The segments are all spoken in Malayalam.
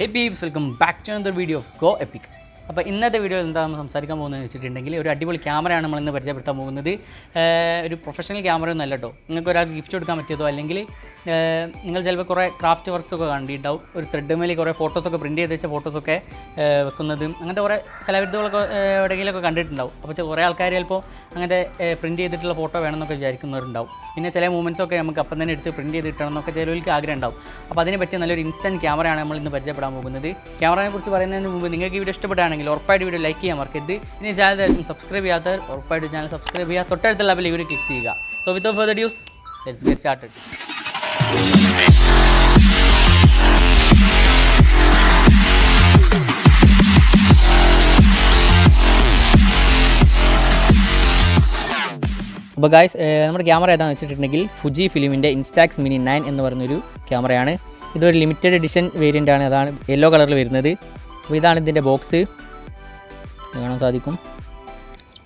Hey peeps, welcome back to another video of Go Epic. അപ്പോൾ ഇന്നത്തെ വീഡിയോയിൽ എന്താണ് സംസാരിക്കാൻ പോകുന്നത് വെച്ചിട്ടുണ്ടെങ്കിൽ ഒരു അടിപൊളി ക്യാമറയാണ് നമ്മൾ ഇന്ന് പരിചയപ്പെടുത്താൻ പോകുന്നത്. ഒരു പ്രൊഫഷണൽ ക്യാമറ ഒന്നും അല്ല കേട്ടോ. നിങ്ങൾക്ക് ഒരാൾക്ക് ഗിഫ്റ്റ് കൊടുക്കാൻ പറ്റിയതോ അല്ലെങ്കിൽ നിങ്ങൾ ചിലപ്പോൾ കുറേ ക്രാഫ്റ്റ് വർക്ക്സൊക്കെ കണ്ടിട്ടുണ്ടാവും. ഒരു ത്രെഡ് മേലിൽ കുറേ ഫോട്ടോസൊക്കെ പ്രിൻറ്റ് ചെയ്ത് വെച്ച ഫോട്ടോസൊക്കെ വെക്കുന്നതും അങ്ങനത്തെ കുറേ കലാവിരുദ്ധകളൊക്കെ എവിടെയെങ്കിലുമൊക്കെ കണ്ടിട്ടുണ്ടാവും. അപ്പോൾ കുറേ ആൾക്കാർ ചിലപ്പോൾ അങ്ങനത്തെ പ്രിൻറ്റ് ചെയ്തിട്ടുള്ള ഫോട്ടോ വേണമെന്നൊക്കെ വിചാരിക്കുന്നവരുണ്ടാവും. പിന്നെ ചില മൂമെൻറ്റ്സൊക്കെ നമുക്ക് അപ്പം തന്നെ എടുത്ത് പ്രിൻറ്റ് ചെയ്ത് കിട്ടണം എന്നൊക്കെ ചിലർക്ക് ആഗ്രഹം ഉണ്ടാവും. അപ്പോൾ അതിനെ പറ്റിയ നല്ലൊരു ഇൻസ്റ്റൻറ്റ് ക്യാമറയാണ് നമ്മൾ ഇന്ന് പരിചയപ്പെടാൻ പോകുന്നത്. ക്യാമറയെ കുറിച്ച് പറയുന്നതിന് മുമ്പ് നിങ്ങൾക്ക് ഈ വീഡിയോ ഇഷ്ടപ്പെട്ടാണെങ്കിൽ ഉറപ്പായിട്ട് വീഡിയോ ലൈക്ക് ചെയ്യാൻ മറക്കരുത്. ഇനി ചാനൽ സബ്സ്ക്രൈബ് ചെയ്യാത്തവർ ഉറപ്പായിട്ട് ചാനൽ സബ്സ്ക്രൈബ് ചെയ്യുക. തൊട്ടടുത്തുള്ള ബെൽ വീഡിയോ ക്ലിക്ക് ചെയ്യുക. So without further dues let's get started. അപ്പോൾ ഗായ്സ്, നമ്മുടെ ക്യാമറ ഏതാണെന്ന് വെച്ചിട്ടുണ്ടെങ്കിൽ Fujifilmൻ്റെ instax mini 9 എന്ന് പറയുന്നൊരു ക്യാമറയാണ്. ഇതൊരു ലിമിറ്റഡ് എഡിഷൻ വേരിയൻ്റ് ആണ്. അതാണ് യെല്ലോ കളറിൽ വരുന്നത്. അപ്പോൾ ഇതാണ് ഇതിൻ്റെ ബോക്സ്, കാണാൻ സാധിക്കും.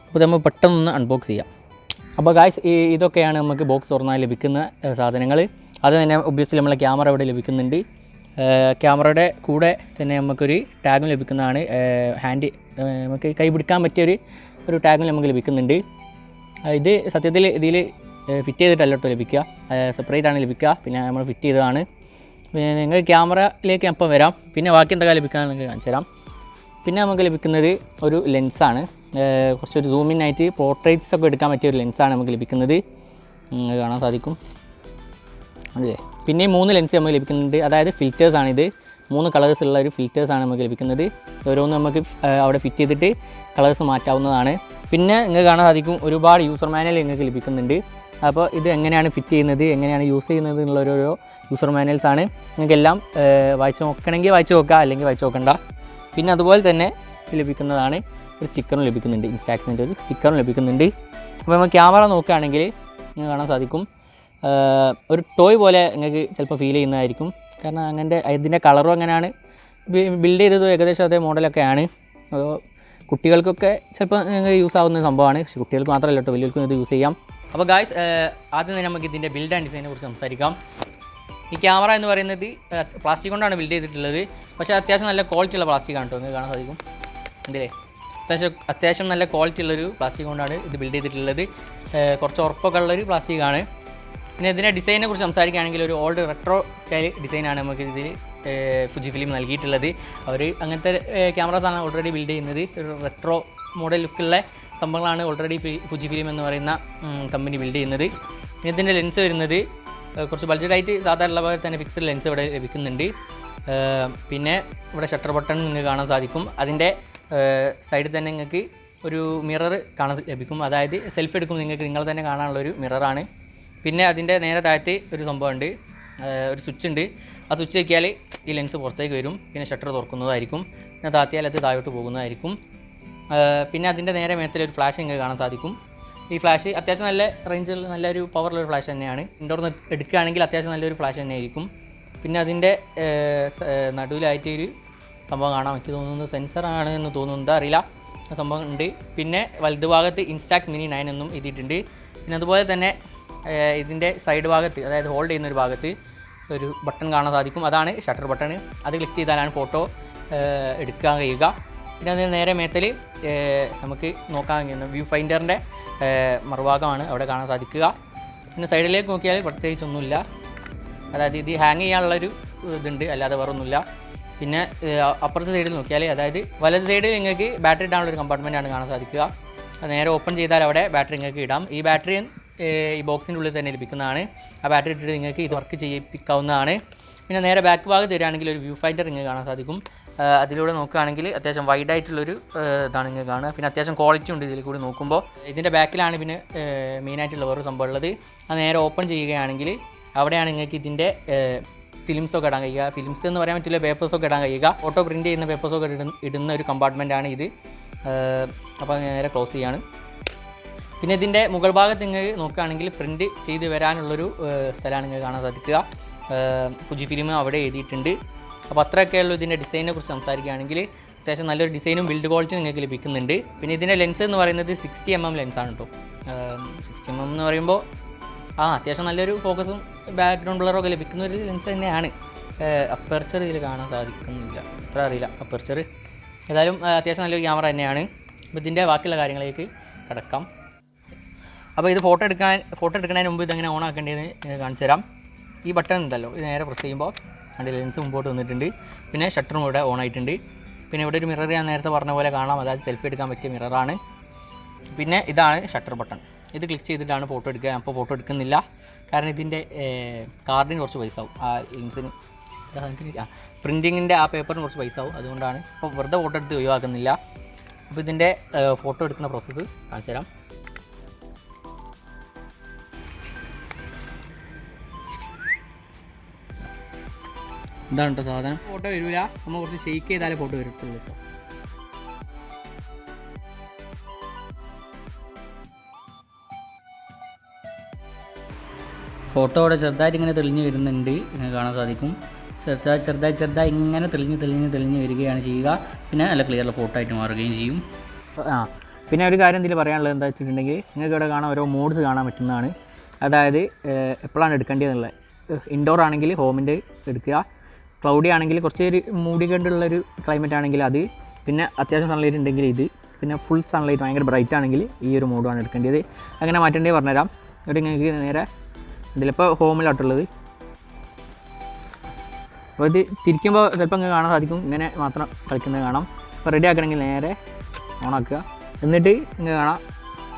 അപ്പോൾ നമ്മൾ പെട്ടെന്ന് അൺബോക്സ് ചെയ്യാം. അപ്പോൾ ഗായ്സ്, ഇതൊക്കെയാണ് നമുക്ക് ബോക്സ് തുറന്നാൽ ലഭിക്കുന്ന സാധനങ്ങൾ. അത് തന്നെ ഒബ്വിയസ്ലി നമ്മളെ ക്യാമറ ഇവിടെ ലഭിക്കുന്നുണ്ട്. ക്യാമറയുടെ കൂടെ തന്നെ നമുക്കൊരു ടാഗും ലഭിക്കുന്നതാണ്. ഹാൻഡ് നമുക്ക് കൈ പിടിക്കാൻ പറ്റിയൊരു ടാഗും നമുക്ക് ലഭിക്കുന്നുണ്ട്. ഇത് സത്യത്തിൽ ഇതിൽ ഫിറ്റ് ചെയ്തിട്ടല്ല കേട്ടോ ലഭിക്കുക, സെപ്പറേറ്റ് ആണ് ലഭിക്കുക. പിന്നെ നമ്മൾ ഫിറ്റ് ചെയ്തതാണ്. പിന്നെ നിങ്ങൾ ക്യാമറയിലേക്ക് അപ്പം വരാം. പിന്നെ ബാക്കി എന്തൊക്കെ ലഭിക്കാമെന്ന് നിങ്ങൾക്ക് കാണിച്ചു തരാം. പിന്നെ നമുക്ക് ലഭിക്കുന്നത് ഒരു ലെൻസാണ്. കുറച്ചൊരു സൂമിനായിട്ട് പോർട്രേറ്റ്സ് ഒക്കെ എടുക്കാൻ പറ്റിയ ഒരു ലെൻസാണ് നമുക്ക് ലഭിക്കുന്നത്. കാണാൻ സാധിക്കും അല്ലേ. പിന്നെ 3 ലെൻസ് നമുക്ക് ലഭിക്കുന്നുണ്ട്. അതായത് ഫിൽറ്റേഴ്സാണിത്. 3 കളേഴ്സ് ഉള്ള ഒരു ഫിൽറ്റേഴ്സാണ് നമുക്ക് ലഭിക്കുന്നത്. ഓരോന്ന് നമുക്ക് അവിടെ ഫിറ്റ് ചെയ്തിട്ട് കളേഴ്സ് മാറ്റാവുന്നതാണ്. പിന്നെ നിങ്ങൾക്ക് കാണാൻ സാധിക്കും ഒരുപാട് യൂസർ മാനുവൽ നിങ്ങൾക്ക് ലഭിക്കുന്നുണ്ട്. അപ്പോൾ ഇത് എങ്ങനെയാണ് ഫിറ്റ് ചെയ്യുന്നത്, എങ്ങനെയാണ് യൂസ് ചെയ്യുന്നത് എന്നുള്ള ഓരോ യൂസർ മാനുവൽസാണ്. നിങ്ങൾക്കെല്ലാം വായിച്ച് നോക്കണമെങ്കിൽ വായിച്ച് നോക്കുക, അല്ലെങ്കിൽ വായിച്ച് നോക്കണ്ട. പിന്നെ അതുപോലെ തന്നെ ലഭിക്കുന്നതാണ് ഒരു സ്റ്റിക്കറും ലഭിക്കുന്നുണ്ട്. ഇൻസ്റ്റാക്സിൻ്റെ ഒരു സ്റ്റിക്കറും ലഭിക്കുന്നുണ്ട്. അപ്പോൾ നമ്മൾ ക്യാമറ നോക്കുകയാണെങ്കിൽ നിങ്ങൾക്ക് കാണാൻ സാധിക്കും ഒരു ടോയ് പോലെ നിങ്ങൾക്ക് ചിലപ്പോൾ ഫീൽ ചെയ്യുന്നതായിരിക്കും. കാരണം അങ്ങനത്തെ ഇതിൻ്റെ കളറും അങ്ങനെയാണ് ബിൽഡ് ചെയ്തത്, ഏകദേശം അതേ മോഡലൊക്കെയാണ്. കുട്ടികൾക്കൊക്കെ ചിലപ്പോൾ നിങ്ങൾക്ക് യൂസ് ആവുന്ന സംഭവമാണ്. പക്ഷേ കുട്ടികൾക്ക് മാത്രമല്ല കേട്ടോ, വലിയവർക്കും ഇത് യൂസ് ചെയ്യാം. അപ്പോൾ ഗായ്സ്, ആദ്യം തന്നെ നമുക്ക് ഇതിൻ്റെ ബിൽഡ് ആൻഡ് ഡിസൈനെ കുറിച്ച് സംസാരിക്കാം. ഈ ക്യാമറ എന്ന് പറയുന്നത് പ്ലാസ്റ്റിക് കൊണ്ടാണ് ബിൽഡ് ചെയ്തിട്ടുള്ളത്. പക്ഷേ അത്യാവശ്യം നല്ല ക്വാളിറ്റി ഉള്ള പ്ലാസ്റ്റിക് ആണ് കേട്ടോ. നിങ്ങൾക്ക് കാണാൻ സാധിക്കും ഇതിലേ അത്യാവശ്യം നല്ല ക്വാളിറ്റി ഉള്ളൊരു പ്ലാസ്റ്റിക് കൊണ്ടാണ് ഇത് ബിൽഡ് ചെയ്തിട്ടുള്ളത്. കുറച്ച് ഉറപ്പൊക്കെ ഉള്ളൊരു പ്ലാസ്റ്റിക്കാണ്. പിന്നെ ഇതിൻ്റെ ഡിസൈനെ കുറിച്ച് സംസാരിക്കുകയാണെങ്കിൽ ഒരു ഓൾഡ് റെട്രോ സ്റ്റൈൽ ഡിസൈനാണ് നമുക്ക് ഇതിൽ Fujifilm നൽകിയിട്ടുള്ളത്. അവർ അങ്ങനത്തെ ക്യാമറാസാണ് ഓൾറെഡി ബിൽഡ് ചെയ്യുന്നത്. ഒരു റെട്രോ മോഡൽ ലുക്കുള്ള സംഭവങ്ങളാണ് ഓൾറെഡി Fujifilm എന്ന് പറയുന്ന കമ്പനി ബിൽഡ് ചെയ്യുന്നത്. പിന്നെ ഇതിൻ്റെ ലെൻസ് വരുന്നത് കുറച്ച് ബഡ്ജറ്റായിട്ട് സാധാരണ പോലെ തന്നെ ഫിക്സഡ് ലെൻസ് ഇവിടെ ലഭിക്കുന്നുണ്ട്. പിന്നെ ഇവിടെ ഷട്ടർ ബട്ടൺ നിങ്ങൾക്ക് കാണാൻ സാധിക്കും. അതിൻ്റെ സൈഡിൽ തന്നെ നിങ്ങൾക്ക് ഒരു മിറർ കാണാൻ ലഭിക്കും. അതായത് സെൽഫി എടുക്കും നിങ്ങൾക്ക് നിങ്ങൾ തന്നെ കാണാനുള്ളൊരു മിററാണ്. പിന്നെ അതിൻ്റെ നേരെ താഴത്ത് ഒരു സംഭവമുണ്ട്, ഒരു സ്വിച്ച് ഉണ്ട്. ആ സ്വിച്ച് വയ്ക്കിയാൽ ഈ ലെൻസ് പുറത്തേക്ക് വരും. പിന്നെ ഷട്ടർ തുറക്കുന്നതായിരിക്കും. പിന്നെ താത്തിയാൽ അത് താഴോട്ട് പോകുന്നതായിരിക്കും. പിന്നെ അതിൻ്റെ നേരെ മേത്തിലൊരു ഫ്ലാഷ് നിങ്ങൾക്ക് കാണാൻ സാധിക്കും. ഈ ഫ്ലാഷ് അത്യാവശ്യം നല്ല റേഞ്ചിൽ നല്ലൊരു പവറുള്ളൊരു ഫ്ലാഷ് തന്നെയാണ്. ഇൻഡോർന്ന് എടുക്കുകയാണെങ്കിൽ അത്യാവശ്യം നല്ലൊരു ഫ്ലാഷ് തന്നെയായിരിക്കും. പിന്നെ അതിൻ്റെ നടുവിലായിട്ട് ഒരു സംഭവം കാണാം. എനിക്ക് തോന്നുന്നത് സെൻസറാണ് എന്ന് തോന്നുന്നത്, അറിയില്ല, സംഭവം ഉണ്ട്. പിന്നെ വലതു ഭാഗത്ത് instax mini 9 എന്നും എഴുതിയിട്ടുണ്ട്. പിന്നെ അതുപോലെ തന്നെ ഇതിൻ്റെ സൈഡ് ഭാഗത്ത്, അതായത് ഹോൾഡ് ചെയ്യുന്നൊരു ഭാഗത്ത് ഒരു ബട്ടൺ കാണാൻ സാധിക്കും. അതാണ് ഷട്ടർ ബട്ടൺ. അത് ക്ലിക്ക് ചെയ്താലാണ് ഫോട്ടോ എടുക്കാൻ കഴിയുക. പിന്നെ അതിന് നേരെ മേത്തൽ നമുക്ക് നോക്കാൻ കഴിയുന്ന വ്യൂ ഫൈൻഡറിൻ്റെ മറുഭാഗമാണ് അവിടെ കാണാൻ സാധിക്കുക. പിന്നെ സൈഡിലേക്ക് നോക്കിയാൽ പ്രത്യേകിച്ചൊന്നുമില്ല. അതായത് ഇത് ഹാങ് ചെയ്യാനുള്ളൊരു ഇതുണ്ട്, അല്ലാതെ വേറൊന്നുമില്ല. പിന്നെ അപ്പുറത്തെ സൈഡിൽ നോക്കിയാൽ, അതായത് വലത് സൈഡിൽ നിങ്ങൾക്ക് ബാറ്ററി ഇടാനുള്ളൊരു കമ്പാർട്ട്മെൻറ്റാണ് കാണാൻ സാധിക്കുക. അത് നേരെ ഓപ്പൺ ചെയ്താൽ അവിടെ ബാറ്ററി നിങ്ങൾക്ക് ഇടാം. ഈ ബാറ്ററി ഈ ബോക്സിൻ്റെ ഉള്ളിൽ തന്നെ ലഭിക്കുന്നതാണ്. ആ ബാറ്ററി ഇട്ടിട്ട് നിങ്ങൾക്ക് ഇത് വർക്ക് ചെയ്യിപ്പിക്കാവുന്നതാണ്. പിന്നെ നേരെ ബാക്ക് ഭാഗത്ത് വരികയാണെങ്കിൽ ഒരു വ്യൂ ഫൈൻഡർ നിങ്ങൾക്ക് കാണാൻ സാധിക്കും. അതിലൂടെ നോക്കുകയാണെങ്കിൽ അത്യാവശ്യം വൈഡായിട്ടുള്ളൊരു ഇതാണ് നിങ്ങൾക്ക് കാണുക. പിന്നെ അത്യാവശ്യം ക്വാളിറ്റി ഉണ്ട് ഇതിൽ കൂടി നോക്കുമ്പോൾ. ഇതിൻ്റെ ബാക്കിലാണ് പിന്നെ മെയിനായിട്ടുള്ള വേറൊരു സംഭവം ഉള്ളത്. അത് നേരെ ഓപ്പൺ ചെയ്യുകയാണെങ്കിൽ അവിടെയാണ് നിങ്ങൾക്ക് ഇതിൻ്റെ ഫിലിംസൊക്കെ ഇടാൻ കഴിയുക. ഫിലിംസ് എന്ന് പറയാൻ പറ്റില്ല, പേപ്പേഴ്സൊക്കെ ഇടാൻ കഴിയുക. ഫോട്ടോ പ്രിൻറ്റ് ചെയ്യുന്ന പേപ്പേഴ്സൊക്കെ ഇടുന്ന ഒരു കമ്പാർട്ട്മെൻറ്റാണ് ഇത്. അപ്പോൾ നേരെ ക്ലോസ് ചെയ്യാണ്. പിന്നെ ഇതിൻ്റെ മുകൾ ഭാഗത്ത് നിങ്ങൾ നോക്കുകയാണെങ്കിൽ പ്രിൻറ്റ് ചെയ്ത് വരാനുള്ളൊരു സ്ഥലമാണ് നിങ്ങൾക്ക് കാണാൻ സാധിക്കുക. ഫുജിഫിലിം അവിടെ എഴുതിയിട്ടുണ്ട്. അപ്പോൾ അത്രയൊക്കെയുള്ളൂ ഇതിൻ്റെ ഡിസൈനെ കുറിച്ച് സംസാരിക്കുകയാണെങ്കിൽ. അത്യാവശ്യം നല്ലൊരു ഡിസൈനും ബിൽഡ് ക്വാളിറ്റിയും നിങ്ങൾക്ക് ലഭിക്കുന്നുണ്ട്. പിന്നെ ഇതിൻ്റെ ലെൻസ് എന്ന് പറയുന്നത് 60mm ലെൻസാണ് കേട്ടോ. 60mm എന്ന് പറയുമ്പോൾ അത്യാവശ്യം നല്ലൊരു ഫോക്കസും ബാക്ക്ഗ്രൗണ്ട് ബ്ലറൊക്കെ ലഭിക്കുന്ന ഒരു ലെൻസ് തന്നെയാണ്. അപ്പർച്ചർ ഇതിൽ കാണാൻ സാധിക്കുന്നില്ല, അത്ര അറിയില്ല അപ്പർച്ചർ. ഏതായാലും അത്യാവശ്യം നല്ലൊരു ക്യാമറ തന്നെയാണ്. അപ്പോൾ ഇതിൻ്റെ ബാക്കിയുള്ള കാര്യങ്ങളിലേക്ക് കിടക്കാം. അപ്പോൾ ഇത് ഫോട്ടോ എടുക്കുന്നതിന് മുമ്പ് ഇതെങ്ങനെ ഓൺ ആക്കേണ്ടതെന്ന് കാണിച്ചു തരാം. ഈ ബട്ടൺ ഉണ്ടല്ലോ, ഇത് നേരെ പ്രസ് ചെയ്യുമ്പോൾ അതിൻ്റെ ലെൻസ് മുമ്പോട്ട് വന്നിട്ടുണ്ട്. പിന്നെ ഷട്ടറും ഇവിടെ ഓൺ ആയിട്ടുണ്ട്. പിന്നെ ഇവിടെ ഒരു മിറർ ഞാൻ നേരത്തെ പറഞ്ഞ പോലെ കാണാം, അതായത് സെൽഫി എടുക്കാൻ പറ്റിയ മിററാണ്. പിന്നെ ഇതാണ് ഷട്ടർ ബട്ടൺ. ഇത് ക്ലിക്ക് ചെയ്തിട്ടാണ് ഫോട്ടോ എടുക്കുക. അപ്പോൾ ഫോട്ടോ എടുക്കുന്നില്ല, കാരണം ഇതിൻ്റെ കാർഡിന് കുറച്ച് പൈസ ആവും. ആ ലെൻസിന് പ്രിൻറ്റിങ്ങിൻ്റെ ആ പേപ്പറിന് കുറച്ച് പൈസ ആവും. അതുകൊണ്ടാണ് ഇപ്പോൾ വെറുതെ ഫോട്ടോ എടുത്ത് ഒഴിവാക്കുന്നില്ല. അപ്പോൾ ഇതിൻ്റെ ഫോട്ടോ എടുക്കുന്ന പ്രോസസ്സ് കാണിച്ചു തരാം. ഇതാണ് കേട്ടോ സാധനം. ഫോട്ടോ വരില്ല, നമ്മൾ കുറച്ച് ഷെയ്ക്ക് ചെയ്താലേ ഫോട്ടോ വരത്തുള്ളൂ കേട്ടോ. ഫോട്ടോ അവിടെ ചെറുതായിട്ട് ഇങ്ങനെ തെളിഞ്ഞ് വരുന്നുണ്ട്, ഇങ്ങനെ കാണാൻ സാധിക്കും. ചെറുതായി ഇങ്ങനെ തെളിഞ്ഞ് വരികയാണ് ചെയ്യുക. പിന്നെ നല്ല ക്ലിയറുള്ള ഫോട്ടോ ആയിട്ട് മാറുകയും ചെയ്യും. പിന്നെ ഒരു കാര്യം ഇതിൽ പറയാനുള്ളത് എന്താ വെച്ചിട്ടുണ്ടെങ്കിൽ, നിങ്ങൾക്ക് ഇവിടെ കാണാൻ ഓരോ മോഡ്സ് കാണാൻ പറ്റുന്നതാണ്. അതായത് എപ്പോഴാണ് എടുക്കേണ്ടതെന്നുള്ളത്. ഇൻഡോർ ആണെങ്കിൽ ഹോമിൻ്റെ എടുക്കുക, ക്ലൗഡി ആണെങ്കിൽ കുറച്ച് മൂടിക്കൊണ്ടുള്ളൊരു ക്ലൈമറ്റ് ആണെങ്കിൽ അത്, പിന്നെ അത്യാവശ്യം സൺലൈറ്റ് ഉണ്ടെങ്കിൽ ഇത്, പിന്നെ ഫുൾ സൺലൈറ്റ് ഭയങ്കര ബ്രൈറ്റ് ആണെങ്കിൽ ഈ ഒരു മോഡാണ് എടുക്കേണ്ടത്. അങ്ങനെ മാറ്റേണ്ടത് പറഞ്ഞുതരാം. ഇവിടെ നിങ്ങൾക്ക് നേരെ ഇതിലിപ്പോൾ ഹോമിലാട്ടുള്ളത്. അപ്പോൾ ഇത് തിരിക്കുമ്പോൾ ചിലപ്പോൾ നിങ്ങൾക്ക് കാണാൻ സാധിക്കും, ഇങ്ങനെ മാത്രം കളിക്കുന്നത് കാണാം. അപ്പോൾ റെഡി ആക്കണമെങ്കിൽ നേരെ ഓണാക്കുക. എന്നിട്ട് നിങ്ങൾക്ക് കാണാം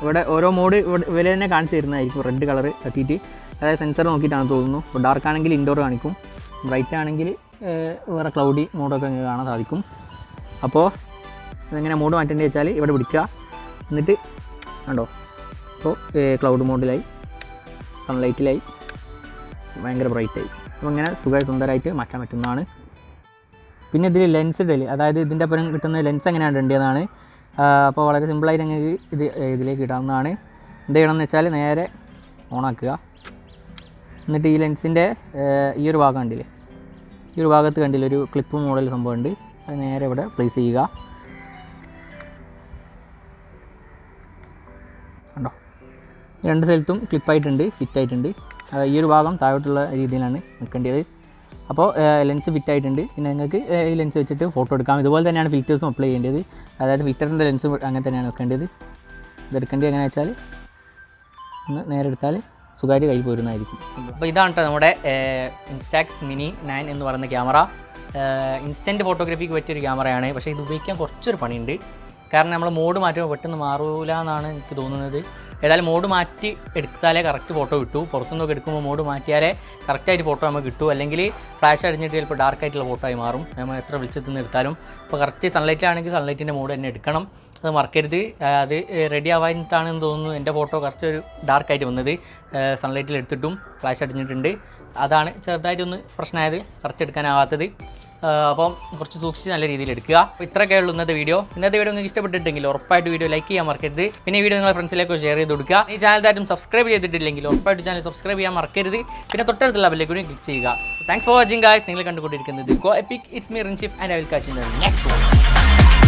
ഇവിടെ ഓരോ മോഡ് ഇവർ തന്നെ കാണിച്ച് തരുന്നതായിരിക്കും. റെഡ് കളർ എത്തിയിട്ട്, അതായത് സെൻസർ നോക്കിയിട്ടാണ് തോന്നുന്നു. ഇപ്പോൾ ഡാർക്ക് ആണെങ്കിൽ ഇൻഡോർ കാണിക്കും, ബ്രൈറ്റ് ആണെങ്കിൽ വേറെ ക്ലൗഡി മോഡൊക്കെ നിങ്ങൾക്ക് കാണാൻ സാധിക്കും. അപ്പോൾ ഇതെങ്ങനെ മോഡ് മാറ്റേണ്ടത് വെച്ചാൽ ഇവിടെ പിടിക്കുക, എന്നിട്ട് കണ്ടോ അപ്പോൾ ക്ലൗഡ് മോഡിലായി, സൺലൈറ്റിലായി, ഭയങ്കര ബ്രൈറ്റായി. അപ്പോൾ ഇങ്ങനെ സുഖമായി സുന്ദരമായിട്ട് മാറ്റാൻ പറ്റുന്നതാണ്. പിന്നെ ഇതിൽ ലെൻസ് ഇടൽ, അതായത് ഇതിൻ്റെ ഒപ്പം കിട്ടുന്ന ലെൻസ് എങ്ങനെയാണ് ഇടേണ്ടതാണ്. അപ്പോൾ വളരെ സിമ്പിളായിട്ട് നിങ്ങൾക്ക് ഇതിലേക്ക് ഇടാവുന്നതാണ്. എന്ത് ചെയ്യണമെന്ന് വെച്ചാൽ നേരെ ഓണാക്കുക. എന്നിട്ട് ഈ ലെൻസിൻ്റെ ഈ ഒരു ഭാഗം കണ്ടില്ലേ, ഈ ഒരു ഭാഗത്ത് കണ്ടില്ല ഒരു ക്ലിപ്പ് മോഡൽ സംഭവമുണ്ട്, അത് നേരെ ഇവിടെ പ്ലേസ് ചെയ്യുക. കണ്ടോ, രണ്ട് സ്ഥലത്തും ക്ലിപ്പായിട്ടുണ്ട്, ഫിറ്റായിട്ടുണ്ട്. ഈ ഒരു ഭാഗം താഴോട്ടുള്ള രീതിയിലാണ് നിൽക്കേണ്ടത്. അപ്പോൾ ലെൻസ് ഫിറ്റായിട്ടുണ്ട്. പിന്നെ നിങ്ങൾക്ക് ഈ ലെൻസ് വെച്ചിട്ട് ഫോട്ടോ എടുക്കാം. ഇതുപോലെ തന്നെയാണ് ഫിൽറ്റേഴ്സും അപ്ലൈ ചെയ്യേണ്ടത്. അതായത് ഫിൽറ്ററിൻ്റെ ലെൻസ് അങ്ങനെ തന്നെയാണ് വെക്കേണ്ടത്. ഇതെടുക്കേണ്ടത് എങ്ങനെയാണെന്ന് വെച്ചാൽ ഒന്ന് നേരെ എടുത്താൽ സുഖമായിട്ട് കൈ പോരുന്നതായിരിക്കും. അപ്പോൾ ഇതാണ് കേട്ടോ നമ്മുടെ ഇൻസ്റ്റാക്സ് മിനി 9 എന്ന് പറയുന്ന ക്യാമറ. ഇൻസ്റ്റൻറ്റ് ഫോട്ടോഗ്രാഫിക്ക് പറ്റിയൊരു ക്യാമറയാണ്. പക്ഷേ ഇത് ഉപയോഗിക്കാൻ കുറച്ചൊരു പണിയുണ്ട്. കാരണം നമ്മൾ മോഡ് മാറ്റുമ്പോൾ പെട്ടെന്ന് മാറൂല എന്നാണ് എനിക്ക് തോന്നുന്നത്. ഏതായാലും മോഡ് മാറ്റി എടുത്താലേ കറക്റ്റ് ഫോട്ടോ കിട്ടൂ. പുറത്തുനിന്നൊക്കെ എടുക്കുമ്പോൾ മോഡ് മാറ്റിയാലേ കറക്റ്റായിട്ട് ഫോട്ടോ നമുക്ക് കിട്ടൂ. അല്ലെങ്കിൽ ഫ്ലാഷ് അടിഞ്ഞിട്ട് ചിലപ്പോൾ ഡാർക്കായിട്ടുള്ള ഫോട്ടോ ആയി മാറും, നമ്മൾ എത്ര വെളിച്ചത്തിൽ നിന്ന് എടുത്താലും. അപ്പോൾ കറക്റ്റ് സൺലൈറ്റ് ആണെങ്കിൽ സൺലൈറ്റിൻ്റെ മോഡ് തന്നെ എടുക്കണം, അത് മറക്കരുത്. അത് റെഡി ആവാനായിട്ടാണെന്ന് തോന്നുന്നു എൻ്റെ ഫോട്ടോ കുറച്ചൊരു ഡാർക്കായിട്ട് വന്നത്. സൺലൈറ്റിൽ എടുത്തിട്ടും ഫ്ലാഷ് അടിഞ്ഞിട്ടുണ്ട്. അതാണ് ചെറുതായിട്ടൊന്ന് പ്രശ്നമായത്, കറക്റ്റ് എടുക്കാനാവാത്തത്. അപ്പം കുറച്ച് സൂക്ഷിച്ച് നല്ല രീതിയിൽ എടുക്കുക. അപ്പോൾ ഇത്രയൊക്കെ ഉള്ളൂ ഇന്നത്തെ വീഡിയോ. നിങ്ങൾക്ക് ഇഷ്ടപ്പെട്ടിട്ടെങ്കിൽ ഉറപ്പായിട്ട് വീഡിയോ ലൈക്ക് ചെയ്യാൻ മറക്കരുത്. പിന്നെ ഈ വീഡിയോ നിങ്ങളുടെ ഫ്രണ്ട്സിലേക്ക് ഷെയർ ചെയ്ത് കൊടുക്കുക. ഈ ചാനൽ സബ്സ്ക്രൈബ് ചെയ്തിട്ടില്ലെങ്കിൽ ഉറപ്പായിട്ട് ചാനൽ സബ്സ്ക്രൈബ് ചെയ്യാൻ മറക്കരുത്. പിന്നെ തൊട്ടടുത്തുള്ള ബെല്ലിൽ കൂടി ക്ലിക്ക് ചെയ്യുക. Thanks for watching guys. നിങ്ങൾ കണ്ടുകൊണ്ടിരിക്കുന്നത് go epic. It's me Rinshif and I will catch in the next one.